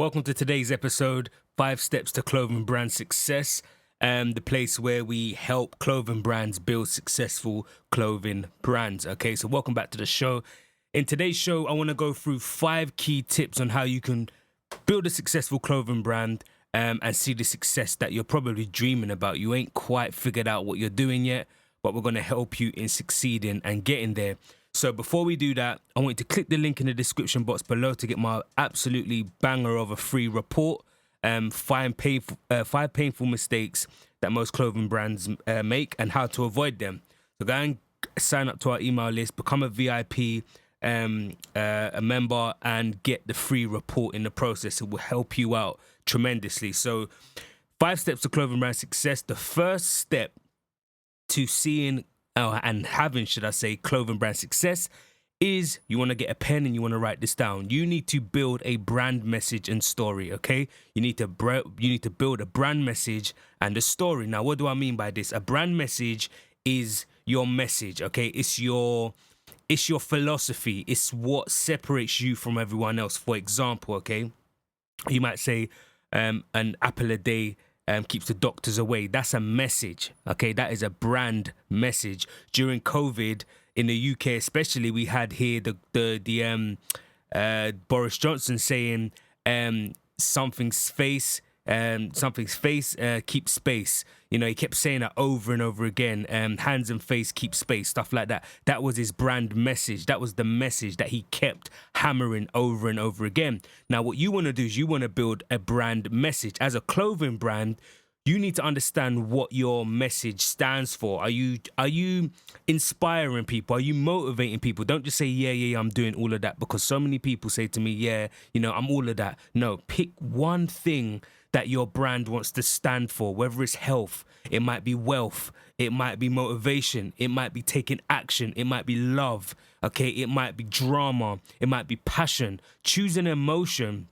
Welcome to today's episode, 5 Steps to Clothing Brand Success, the place where we help clothing brands build successful clothing brands. Okay, so welcome back to the show. In today's show, I want to go through 5 key tips on how you can build a successful clothing brand and see the success that you're probably dreaming about. You ain't quite figured out what you're doing yet, but we're going to help you in succeeding and getting there. So before we do that, I want you to click the link in the description box below to get my absolutely banger of a free report. 5 painful mistakes that most clothing brands make and how to avoid them. So go and sign up to our email list, become a VIP, a member, and get the free report in the process. It will help you out tremendously. So 5 steps to clothing brand success. The first step to seeing and having, should I say, clothing brand success is you want to get a pen and you want to write this down. You need to build a brand message and story, okay? You need to build a brand message and a story. Now, what do I mean by this? A brand message is your message, okay? It's your philosophy. It's what separates you from everyone else. For example, okay, you might say an apple a day keeps the doctors away. That's a message, okay? That is a brand message. During COVID, in the UK especially, we had here the Boris Johnson saying something's face keeps space. You know, he kept saying that over and over again. Hands and face keep space, stuff like that. That was his brand message. That was the message that he kept hammering over and over again. Now, what you want to do is you want to build a brand message. As a clothing brand, you need to understand what your message stands for. Are you inspiring people? Are you motivating people? Don't just say, yeah, I'm doing all of that, because so many people say to me, yeah, I'm all of that. No, pick one thing that your brand wants to stand for, whether it's health, it might be wealth, it might be motivation, it might be taking action, it might be love, okay, it might be drama, it might be passion. Choose an emotion,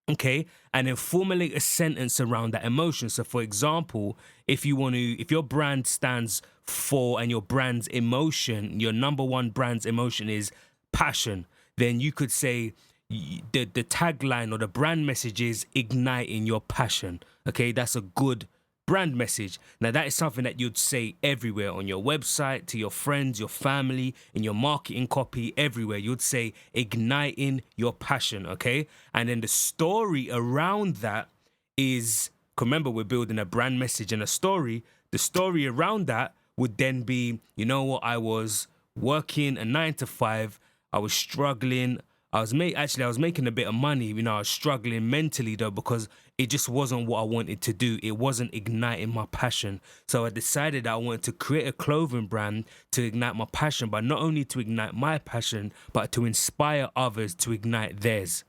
okay, and then formulate a sentence around that emotion. So for example, if your brand stands for, and your brand's emotion, your number one brand's emotion is passion, then you could say, the tagline or the brand message is igniting your passion. Okay, that's a good brand message. Now, that is something that you'd say everywhere, on your website, to your friends, your family, in your marketing copy, everywhere. You'd say igniting your passion, okay? And then the story around that is, remember, we're building a brand message and a story. The story around that would then be, I was working a 9 to 5, I was struggling, I was making a bit of money. I was struggling mentally though, because it just wasn't what I wanted to do. It wasn't igniting my passion. So I decided that I wanted to create a clothing brand to ignite my passion, but not only to ignite my passion, but to inspire others to ignite theirs.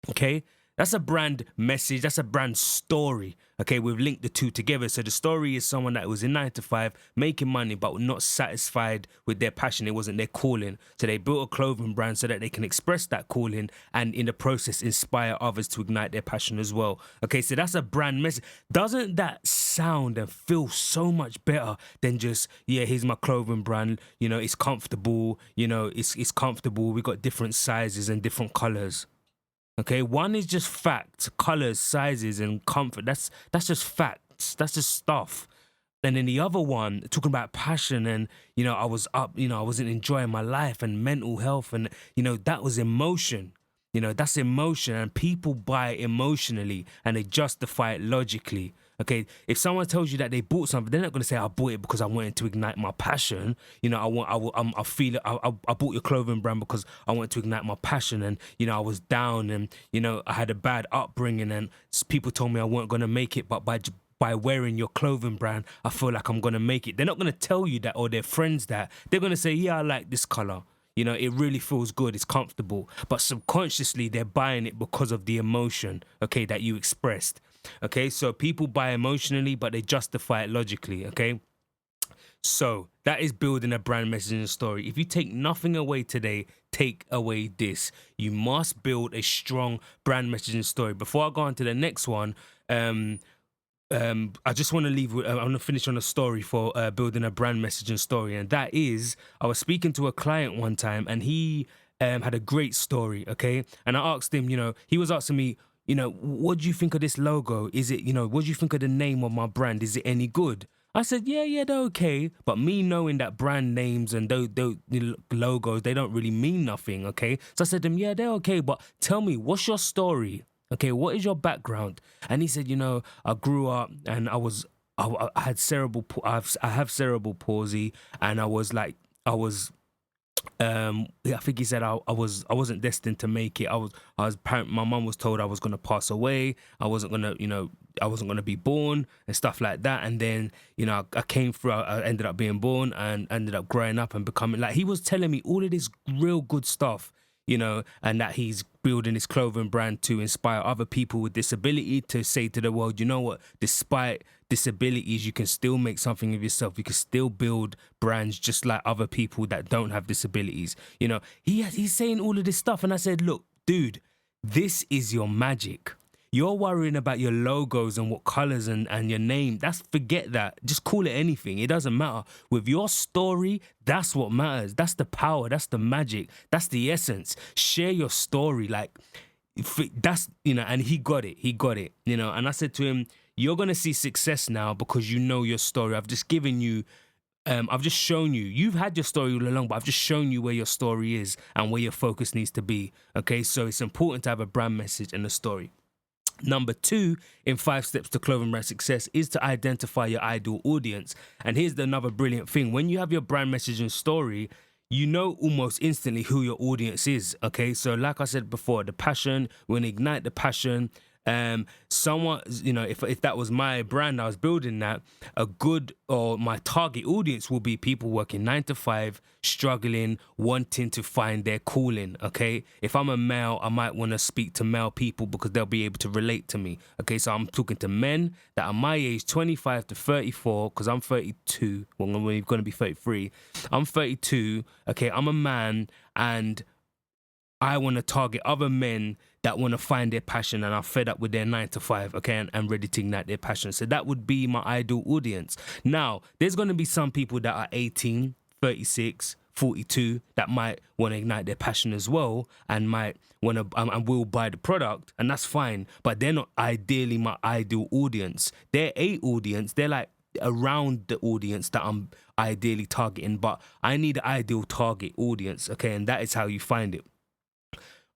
Okay? That's a brand message. That's a brand story. Okay, we've linked the two together. So the story is someone that was in 9 to 5, making money, but not satisfied with their passion. It wasn't their calling. So they built a clothing brand so that they can express that calling and in the process inspire others to ignite their passion as well. Okay, so that's a brand message. Doesn't that sound and feel so much better than just, yeah, here's my clothing brand. It's comfortable. It's comfortable. We got different sizes and different colors. Okay, one is just facts, colors, sizes, and comfort. That's just facts. That's just stuff. And then the other one, talking about passion and, I was up, I wasn't enjoying my life and mental health. And, that was emotion. That's emotion. And people buy emotionally and they justify it logically. Okay, if someone tells you that they bought something, they're not going to say, I bought it because I wanted to ignite my passion. I feel it. I bought your clothing brand because I wanted to ignite my passion. And, I was down and, I had a bad upbringing and people told me I weren't going to make it. But by wearing your clothing brand, I feel like I'm going to make it. They're not going to tell you that, or their friends that. They're going to say, yeah, I like this color. It really feels good. It's comfortable. But subconsciously, they're buying it because of the emotion, okay, that you expressed. Okay, so people buy emotionally, but they justify it logically, okay? So that is building a brand message and story. If you take nothing away today, take away this. You must build a strong brand message and story. Before I go on to the next one, I just want to leave with, I want to finish on a story for building a brand message and story. And that is, I was speaking to a client one time and he had a great story, okay? And I asked him, he was asking me, what do you think of this logo? Is it, what do you think of the name of my brand? Is it any good? I said, yeah, they're okay. But me knowing that brand names and those logos, they don't really mean nothing, okay? So I said to him, yeah, they're okay, but tell me, what's your story? Okay, what is your background? And he said, I grew up and I had I have cerebral palsy, and I was I think he said I wasn't destined to make it. My mom was told I was gonna pass away. I wasn't gonna be born and stuff like that. And then I came through. I ended up being born and ended up growing up and becoming like, he was telling me all of this real good stuff. And that he's building his clothing brand to inspire other people with disability, to say to the world, you know what, despite disabilities, you can still make something of yourself. You can still build brands just like other people that don't have disabilities. He's saying all of this stuff. And I said, look, dude, this is your magic. You're worrying about your logos and what colors and your name. Forget that. Just call it anything. It doesn't matter. With your story, that's what matters. That's the power. That's the magic. That's the essence. Share your story. And he got it. And I said to him, you're going to see success now because you know your story. I've just given you I've just shown you. You've had your story all along, but I've just shown you where your story is and where your focus needs to be. Okay, so it's important to have a brand message and a story. Number 2 in 5 steps to clothing brand success is to identify your ideal audience. And here's another brilliant thing. When you have your brand message and story, you know almost instantly who your audience is. Okay, so like I said before, the passion, when ignite the passion. Someone, if that was my brand, I was building that, my target audience will be people working 9 to 5, struggling, wanting to find their calling. Okay, if I'm a male, I might want to speak to male people because they'll be able to relate to me. Okay, so I'm talking to men that are my age, 25 to 34, because I'm 32. Well, we're going to be 33. I'm 32. Okay, I'm a man, and I want to target other men that want to find their passion and are fed up with their 9 to 5, okay, and ready to ignite their passion. So that would be my ideal audience. Now, there's going to be some people that are 18, 36, 42 that might want to ignite their passion as well and might want to and will buy the product, and that's fine. But they're not ideally my ideal audience. They're a audience. They're like around the audience that I'm ideally targeting, but I need an ideal target audience, okay, and that is how you find it.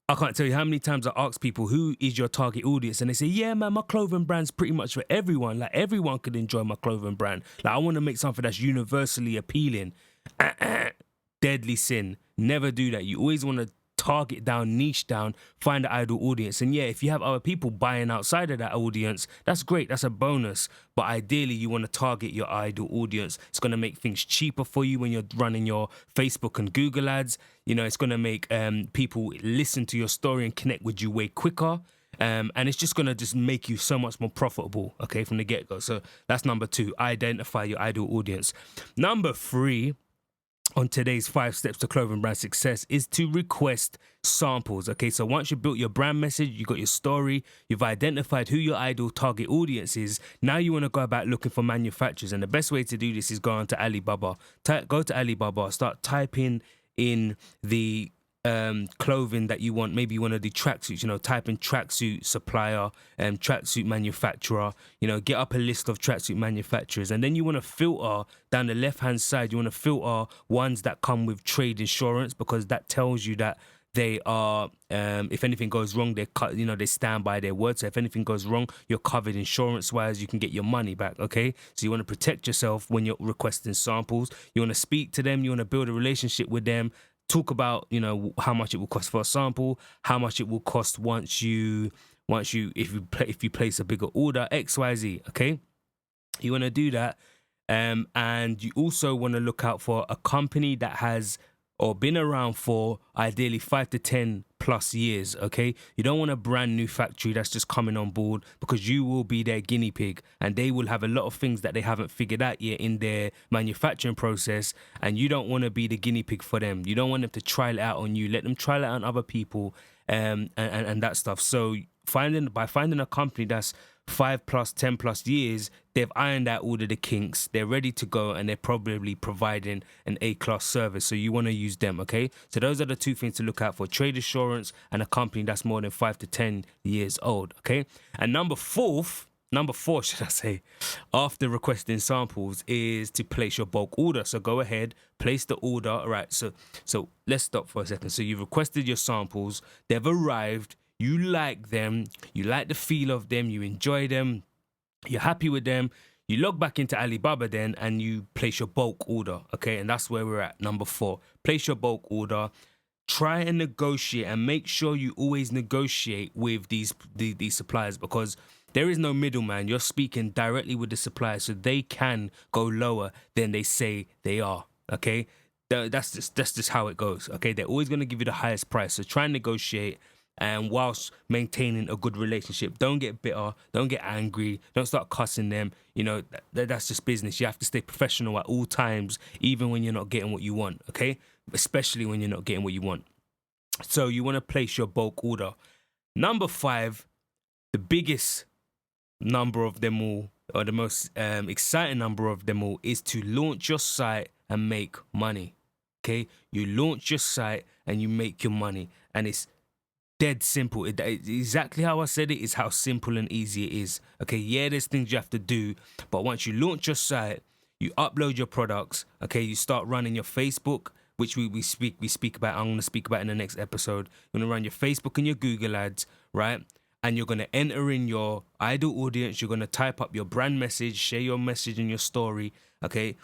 I can't tell you how many times I ask people, who is your target audience? And they say, yeah, man, my clothing brand's pretty much for everyone. Like, everyone could enjoy my clothing brand. Like, I want to make something that's universally appealing. Deadly sin. Never do that. You always want to target down, niche down, find the ideal audience. And yeah, if you have other people buying outside of that audience, that's great. That's a bonus. But ideally, you want to target your ideal audience. It's going to make things cheaper for you when you're running your Facebook and Google ads. It's going to make people listen to your story and connect with you way quicker. And it's just going to just make you so much more profitable, okay, from the get-go. So that's number 2, identify your ideal audience. Number 3 on today's 5 steps to clothing brand success is to request samples. Okay, so once you've built your brand message, you got your story, you've identified who your ideal target audience is. Now you want to go about looking for manufacturers, and the best way to do this is go on to Alibaba. Go to Alibaba, start typing in the clothing that you want. Maybe you want to do tracksuits, type in tracksuit supplier and tracksuit manufacturer, get up a list of tracksuit manufacturers, and then you want to filter down the left hand side. You want to filter ones that come with trade insurance, because that tells you that they are, if anything goes wrong, they stand by their word. So if anything goes wrong, you're covered insurance wise, you can get your money back. Okay, so you want to protect yourself when you're requesting samples. You want to speak to them, you want to build a relationship with them. Talk about, how much it will cost for a sample, how much it will cost if you place a bigger order, XYZ, okay? You want to do that. And you also want to look out for a company that has or been around for ideally 5 to 10 plus years, okay? You don't want a brand new factory that's just coming on board, because you will be their guinea pig and they will have a lot of things that they haven't figured out yet in their manufacturing process, and you don't want to be the guinea pig for them. You don't want them to trial it out on you. Let them trial it out on other people and that stuff. So finding a company that's 5+, 10+ years, they've ironed out all of the kinks. They're ready to go, and they're probably providing an A-class service. So you want to use them, okay? So those are the two things to look out for: trade assurance and a company that's more than 5 to 10 years old, okay? And number four, should I say, after requesting samples, is to place your bulk order. So go ahead, place the order. All right, so let's stop for a second. So you've requested your samples, they've arrived, you like them, you like the feel of them, you enjoy them, you're happy with them. You log back into Alibaba then, and you place your bulk order, okay? And that's where we're at, number 4. Place your bulk order. Try and negotiate, and make sure you always negotiate with these suppliers, because there is no middleman. You're speaking directly with the supplier, so they can go lower than they say they are, okay? That's just how it goes, okay? They're always going to give you the highest price, so try and negotiate, and whilst maintaining a good relationship. Don't get bitter, don't get angry, don't start cussing them. You know, that's just business. You have to stay professional at all times, even when you're not getting what you want, okay? Especially when you're not getting what you want. So you want to place your bulk order. Number 5, the biggest number of them all, or the most exciting number of them all, is to launch your site and make money, okay? You launch your site and you make your money, and it's dead simple. Exactly how I said it is how simple and easy it is. Okay, yeah, there's things you have to do, but once you launch your site, you upload your products. Okay, you start running your Facebook, which we speak about. I'm gonna speak about in the next episode. You're gonna run your Facebook and your Google ads, right? And you're gonna enter in your ideal audience. You're gonna type up your brand message, share your message in your story. Okay,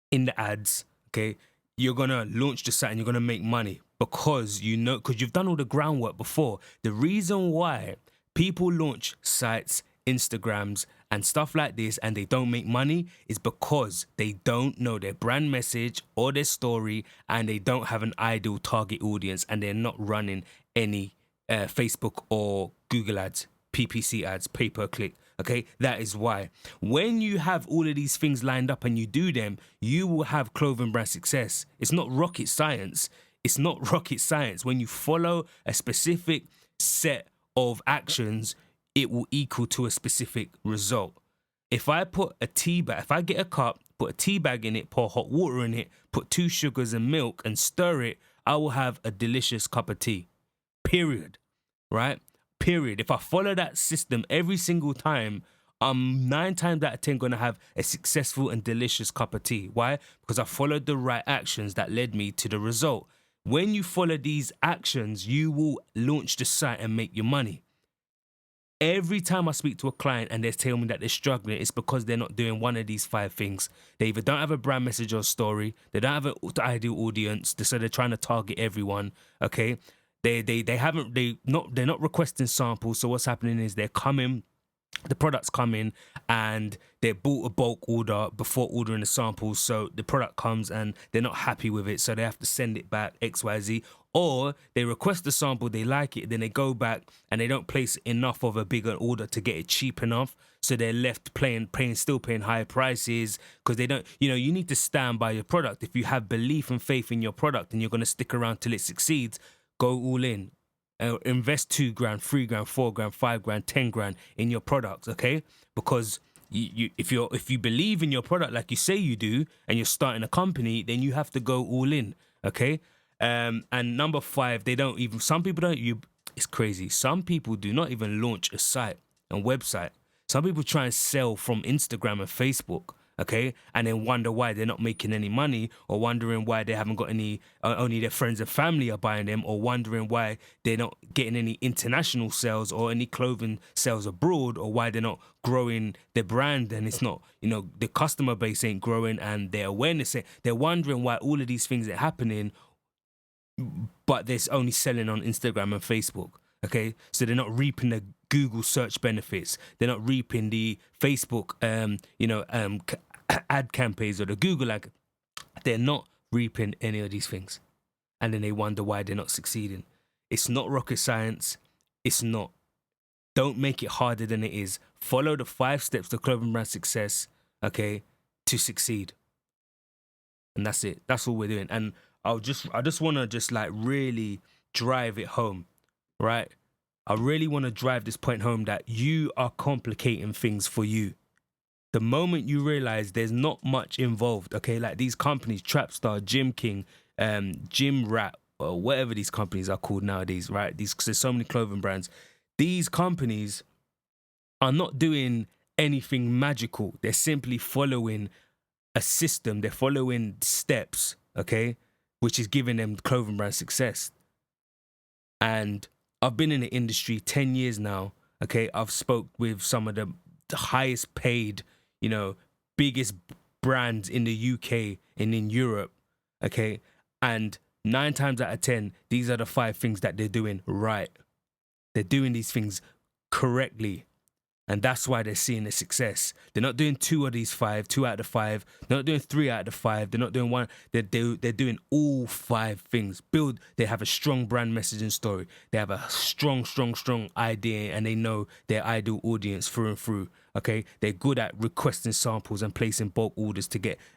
in the ads. Okay, you're gonna launch the site and you're gonna make money, because you've done all the groundwork before. The reason why people launch sites, Instagrams, and stuff like this, and they don't make money, is because they don't know their brand message or their story, and they don't have an ideal target audience, and they're not running any Facebook or Google ads, PPC ads, pay-per-click. Okay, that is why. When you have all of these things lined up and you do them, you will have clothing brand success. It's not rocket science. It's not rocket science. When you follow a specific set of actions, it will equal to a specific result. If I get a cup, put a tea bag in it, pour hot water in it, put 2 sugars and milk and stir it, I will have a delicious cup of tea. Period. Right? Period. If I follow that system every single time, I'm 9 times out of 10 going to have a successful and delicious cup of tea. Why? Because I followed the right actions that led me to the result. When you follow these actions, you will launch the site and make your money. Every time I speak to a client and they tell me that they're struggling, it's because they're not doing one of these 5 things. They either don't have a brand message or story, they don't have an ideal audience, so they're trying to target everyone, okay? They're not requesting samples. So what's happening is the products come in, and they bought a bulk order before ordering the samples. So the product comes and they're not happy with it, so they have to send it back, XYZ. Or they request the sample, they like it, then they go back and they don't place enough of a bigger order to get it cheap enough. So they're left still paying higher prices, because they don't, you need to stand by your product. If you have belief and faith in your product and you're going to stick around till it succeeds, go all in. Invest $2,000, $3,000, $4,000, $5,000, $10,000 in your product, okay? Because if you believe in your product like you say you do, and you're starting a company, then you have to go all in, okay? And number 5, some people don't. It's crazy. Some people do not even launch a site and website. Some people try and sell from Instagram and Facebook. Okay, and then wonder why they're not making any money, or wondering why they haven't got any, only their friends and family are buying them, or wondering why they're not getting any international sales or any clothing sales abroad, or why they're not growing their brand, and it's not, the customer base ain't growing and their awareness ain't. They're wondering why all of these things are happening, but they're only selling on Instagram and Facebook. Okay, so they're not reaping the Google search benefits. They're not reaping the Facebook, ad campaigns or the Google ad. They're not reaping any of these things, and then they wonder why they're not succeeding. It's not rocket science. It's not. Don't make it harder than it is. Follow the 5 steps to clothing brand success, okay, to succeed. And that's it. That's all we're doing. And I just want to really drive it home, right? I really want to drive this point home that you are complicating things for you. The moment you realize there's not much involved, okay, like these companies, Trapstar, Gym King, Gym Rat, or whatever these companies are called nowadays, right? There's so many clothing brands. These companies are not doing anything magical. They're simply following a system. They're following steps, okay, which is giving them clothing brand success. And I've been in the industry 10 years now, okay? I've spoke with some of the highest paid, biggest brands in the UK and in Europe, okay? And 9 times out of 10, these are the 5 things that they're doing right. They're doing these things correctly. And that's why they're seeing the success. They're not doing 2 of these 5, 2 out of 5. They're not doing 3 out of 5. They're not doing 1. They're doing all 5 things. They have a strong brand messaging story. They have a strong idea, and they know their ideal audience through and through. Okay? They're good at requesting samples and placing bulk orders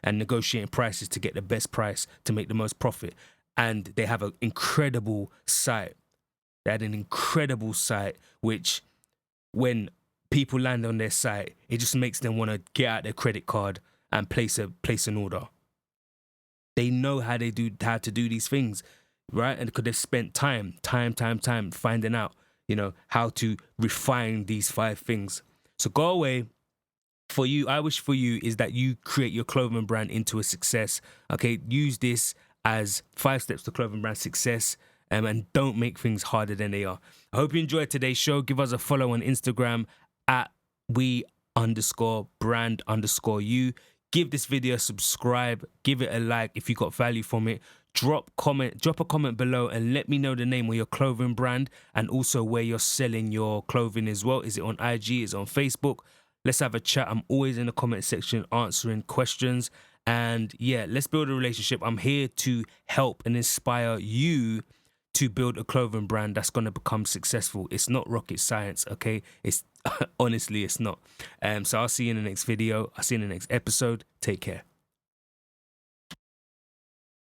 and negotiating prices to get the best price to make the most profit. And they have an incredible site. They had an incredible site, which when people land on their site, it just makes them want to get out their credit card and place an order. They know how to do these things, right? And because they've spent time finding out, how to refine these 5 things. So go away. For you, I wish for you is that you create your clothing brand into a success. Okay, use this as 5 steps to clothing brand success. And don't make things harder than they are. I hope you enjoyed today's show. Give us a follow on Instagram at we_brand_you. Give this video a subscribe. Give it a like if you got value from it. Drop a comment below and let me know the name of your clothing brand and also where you're selling your clothing as well. Is it on IG? Is it on Facebook? Let's have a chat. I'm always in the comment section answering questions. And yeah, let's build a relationship. I'm here to help and inspire you to build a clothing brand that's going to become successful. It's not rocket science, okay? Honestly, it's not. So I'll see you in the next video. I'll see you in the next episode. Take care.